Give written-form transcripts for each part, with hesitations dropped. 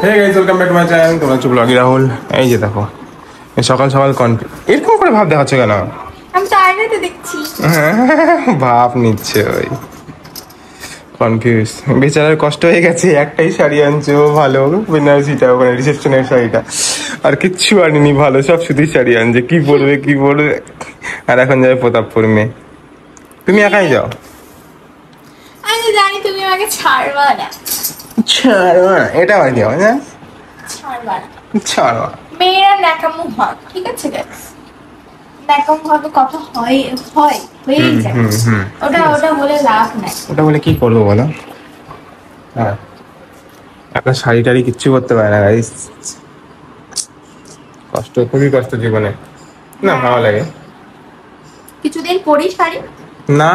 Hey guys, welcome back to my channel. তোমরা হচ্ছে ব্লগি রাহুল। এই যে দেখো, সকাল সকাল এরকম করে ভাব দেখাচ্ছ কেন? আমি তো আয়নাতে দেখছি। ভাব নিচ্ছে ওই কনফিউজ। বেচারার কষ্ট হয়ে গেছে, একটাই শাড়ি আনছো ভালো, বেনারসিটা, ওখানে রিসেপশনের শাড়িটা, আর কিচ্ছু আনিনি ভালো, সব শুধুই শাড়ি আনছে। কি পরবে কি পরবে, আর এখন যাবে প্রতাপপুর মেয়ে। তুমি একাই যাও? আমি জানি তুমি আমাকে ছাড়বা না। ছাড়বা না, এটা আর কি হয় না? ছাড়বা না, ছাড়বা। মেয়েরা ন্যাকামো হয়, ঠিক আছে গাইস? ন্যাকামো ভাবে কথা হয়েই যায়। ওটা বলে লাভ নাই। ওটা বলে কি করবো বলো? হ্যাঁ, এখন শাড়ি টাড়ি কিচ্ছু করতে পারে না গাইস। কষ্ট, খুবই কষ্ট জীবনে। না ভালো লাগে কিছুদিন পরি শাড়ি না,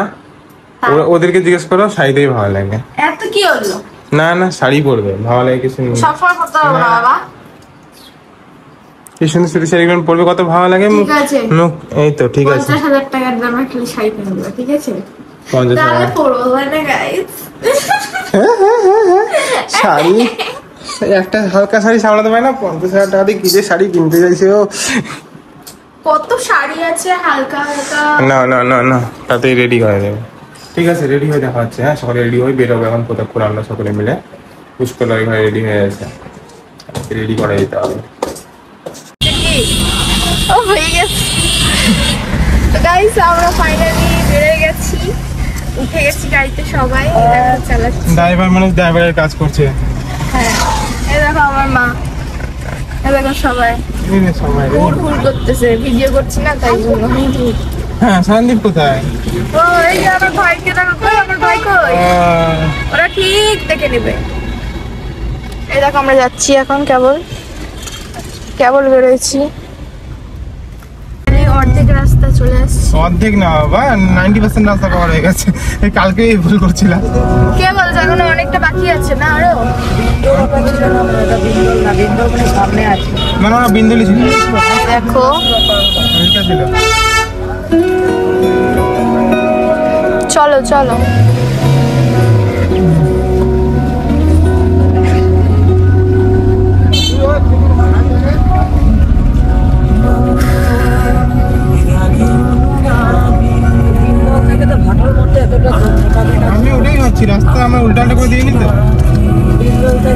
ওদেরকে জিজ্ঞেস করো, শাড়িটাই ভালো লাগে। এত কি হলো? না না, শাড়ি পরবে, ভালো লাগে কিছু নেই। সবসময় করতে হবে না বাবা। কি সুন্দর সুন্দর শাড়িগুলো পরবে, কত ভালো লাগে। ঠিক আছে, মুখ এই তো ঠিক আছে। 50,000 টাকার দামের খালি শাড়ি কিনবে, ঠিক আছে? 50,000 তাহলে পরবো না গাইস। শাড়ি একটা হালকা শাড়ি সামলাতে পারে না, 50,000 টাকা দিয়ে কি যে শাড়ি কিনতে চাইছে ও। কত শাড়ি আছে হালকা হালকা। না না না না, তাতেই রেডি হয়ে যাবে। ঠিক আছে, রেডি হয়ে দেখা হচ্ছে। হ্যাঁ, সকালে রেডি হয়ে বেরোবো এখন প্রতাপপুর। আমরা সকলে মিলে পুষ্কর ঘরে রেডি হয়ে গেছে, রেডি করা যেতে হবে। ও হয়ে গেছে গাইস, আমরা ফাইনালি বেরিয়ে গেছি, উঠে গেছি গাড়িতে সবাই। এখন চালাচ্ছি। ড্রাইভার মানে ড্রাইভারের কাজ করছে। হ্যাঁ, এই দেখো আমার মা, এই দেখো সবাই ভুল করতেছে, ভিডিও করছি না তাই জন্য। হ্যাঁ, সন্দীপ কোথায়? ও এই যে আমার ভাইকে দেখো, কই আমার ভাই কই? ওরা ঠিক দেখে নেবে। এই দেখো আমরা যাচ্ছি এখন, কেবল বেরোয়েছি, অর্ধেক রাস্তা চলে আসছি। অর্ধেক না বাবা, 90% রাস্তা কভার হয়ে গেছে। কালকে ভুল করছিলাম। কে বলছে এখনো অনেকটা বাকি আছে? না আরো সামনে আছে, মানে ওরা বিন্দুলি ছিল। দেখো ছিল। চলো চলো। আমি ওটাই ভাবছি, রাস্তা আমরা উল্টাটা করে দিইনি তো।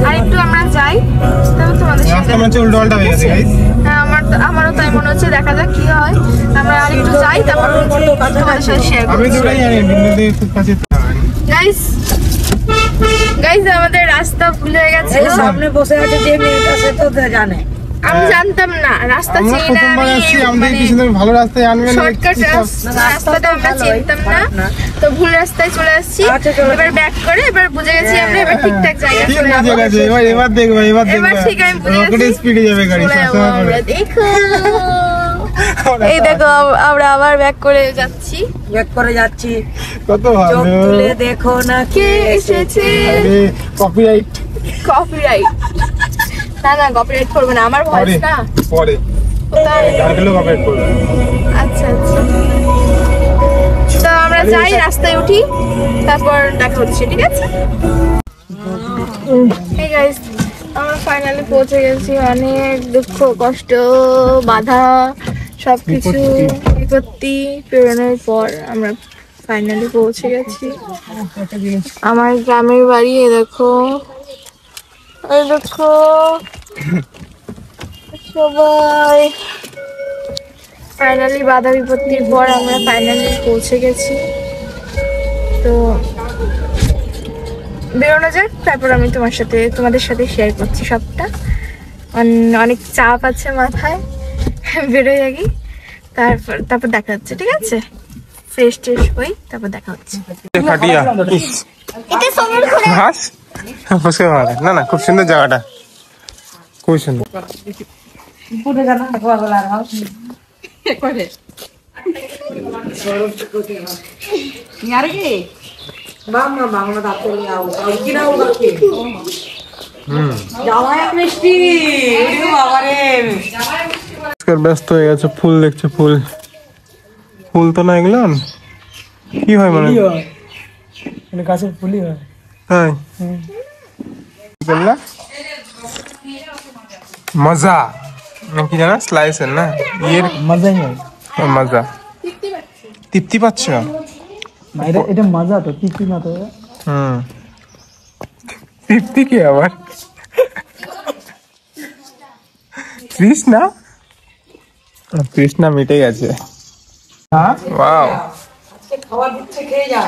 আর একটু আমরা যাই, তবে তোমাদের রাস্তা মানে উল্টো পাল্টা হয়ে গেছে গাইস। হ্যাঁ, আমারও তাই মনে হচ্ছে। দেখা যাক কি হয়। আমরা আর একটু যাই, তারপর তোমাদের সাথে শেয়ার আমি করছি। তো ওটাই জানি, বিন্দুতে খুব কাছে। গাইস আমাদের রাস্তা ভুল হয়ে গেছে। সামনে বসে আছে যে মেয়েটা, সে তো জানে। আমি জানতাম না রাস্তা আমরা চিনি না। প্রথমবার আসছি, আমাদের কি সুন্দর ভালো রাস্তায় আনবেন। শর্টকাট রাস্তাটা আমরা চিনতাম না, তো ভুল রাস্তায় চলে আসছি। এবার ব্যাক করে এবার বুঝে গেছি আমরা, এবার ঠিকঠাক জায়গায় চলে যাবো। এবার দেখবো, এবার ঠিক আমি বুঝে রকেট গেছি। স্পিডে যাবে গাড়ি। দেখো এই দেখো, আমরা আবার ব্যাক করে যাচ্ছি। কত চোখ ভালো। তুলে দেখো না কে এসেছে। কপিরাইট না কপিরাইট করবে না, আমার ভয়েস না। পরে কোথায়? গানগুলো কপিরাইট করবে। আচ্ছা তো আমরা যাই, রাস্তায় উঠি, তারপর দেখা হচ্ছে, ঠিক আছে? এই গাইস, আমরা ফাইনালি পৌঁছে গেছি। অনেক দুঃখ কষ্ট বাধা সবকিছু বিপত্তি পেরোনোর পর আমরা ফাইনালি পৌঁছে গেছি আমার গ্রামের বাড়ি। এই দেখো সবাই ফাইনালি বাধা বিপত্তির পর আমরা ফাইনালি পৌঁছে গেছি। তো বেরোনো যাক, তারপর আমি তোমাদের সাথে শেয়ার করছি সবটা। অনেক চাপ আছে মাথায়, বেরোয় আগে, তারপর দেখা হচ্ছে, ঠিক আছে? ফ্রেশ হই, তারপর দেখা হচ্ছে। না খুব সুন্দর জায়গাটা, খুব সুন্দর। ব্যস্ত হয়ে গেছে, ফুল দেখছে। ফুল তো না, এগুলো কি হয় মানে গাছের ফুলই হয়। তাই মজা কি জানা স্লাইসের না ইয়ের মজাই হয় মজা তৃপ্তি পাচ্ছ না, এটা মজা তো তৃপ্তি না তো। তৃপ্তি কি আবার তৃষ্ণা মিটে গেছে। ওয়াও খাবার দিচ্ছে খেয়ে যা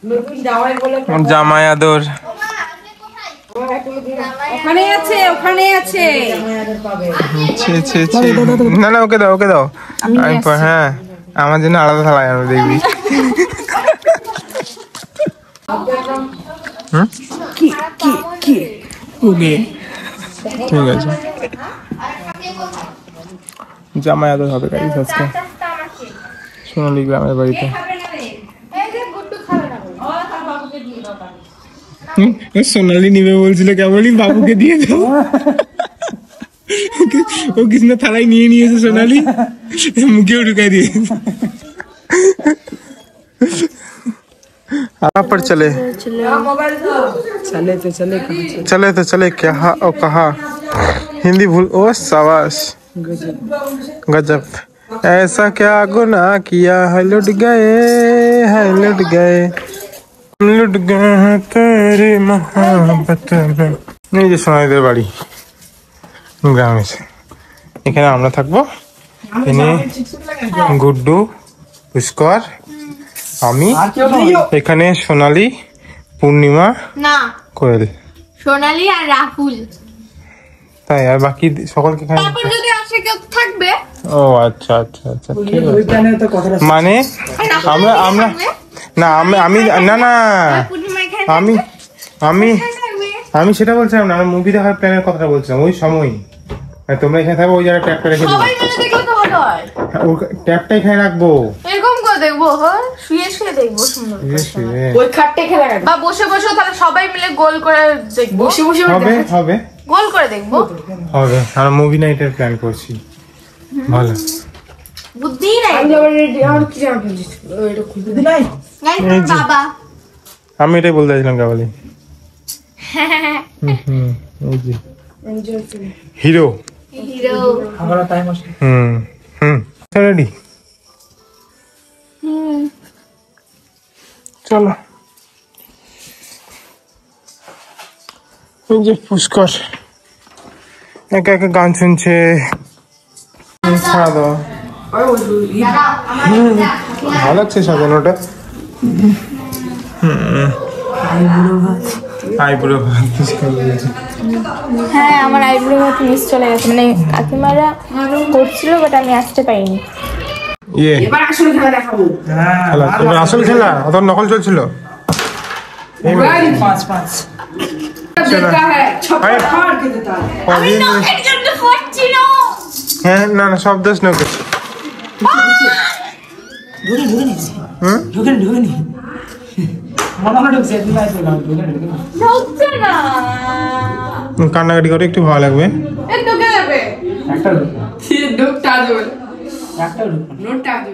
নতুন জামাই বলে জামাই আদর ওখানে আছে পাবে ছি, ছি, ছি। না না ওকে দাও আমি হ্যাঁ আমার জন্য আলাদা থালায় আনো দেখবি ওকে ঠিক আছে জামাই আদর হবে গাইস আজকে সোনালী গ্রামের বাড়িতে। সোনালী নিবে বলছিল কেবলই বাবুকে দিয়ে দেবো ও কিছু না থালায় নিয়ে নিয়েছে সোনালী মুখেও ঢুকাই দিয়েছে। आप पर चले तो चले क्या ओ कहा हिंदी भूल ओ शाबाश गजब ऐसा क्या गुनाह किया है लुट गए हैं तेरी मोहब्बत में। এই যে সোনালীদের বাড়ি গ্রামে এখানে আমরা থাকবো এনে গুড্ডু পুষ্কর আমি এখানে সোনালী পূর্ণিমা না কোয়েল সোনালী আর রাহুল তাই আর বাকি সকলকে এখানে তারপর যদি আসে কেউ থাকবে ও আচ্ছা ঠিক আছে ওইখানে তো কথাটা মানে আমরা না আমি না পূর্ণিমা এখানে আমি আমি থাকবে আমি সেটা বলছিলাম না আমরা মুভি দেখার প্ল্যানের কথাটা বলছিলাম ওই সময় তোমরা এখানে থাকো ওই জায়গায় ট্যাপটা রেখে দেবো সবাই মিলে দেখলে তো ভালো হয় ট্যাপটা এখানে রাখবো এরকম করে দেখবো হ্যাঁ শুয়ে দেখবো সুন্দর ওই খাটে খেলা বা বসে তাহলে সবাই মিলে গোল করে দেখবো বসে হবে গোল করে দেখবো হবে আমরা মুভি নাইটের প্ল্যান করছি ভালো বুদ্ধি নাই আর কি জামা কিনছিস এটা খুলতে দে নাই নাই তোর বাবা আমি এটাই বলতে চাইছিলাম কাবলি এই যে হিরো হিরো আমরা টাইম আসে রেডি চলো এই যে পুষ্কর একা একা গান শুনছে খাওয়া দাওয়া ভালো লাগছে সাজানোটা আইবুড়ো ভাত পুষ্কর বলেছে। হ্যাঁ আমার আইব্রো ভাত মিস চলে গেছে মানে কাকিমারা করছিল বাট আমি আসতে পারিনি ইয়ে এবার আসলে খেলা দেখাবো খেলা এবার আসল খেলা অত নকল চলছিল পাঁচ देता है छप्पर फाड़ के देता है এর জন্য করছি না হ্যাঁ না সব দোষ নকে ঢুকে নি মনে হয় ঢুকছে নাই তো ঢুকে ঢুকছে না কান্নাকাটি করে একটু ভালো লাগবে এ ঢুকে যাবে একটা ढुकता जो একটা नोटा जो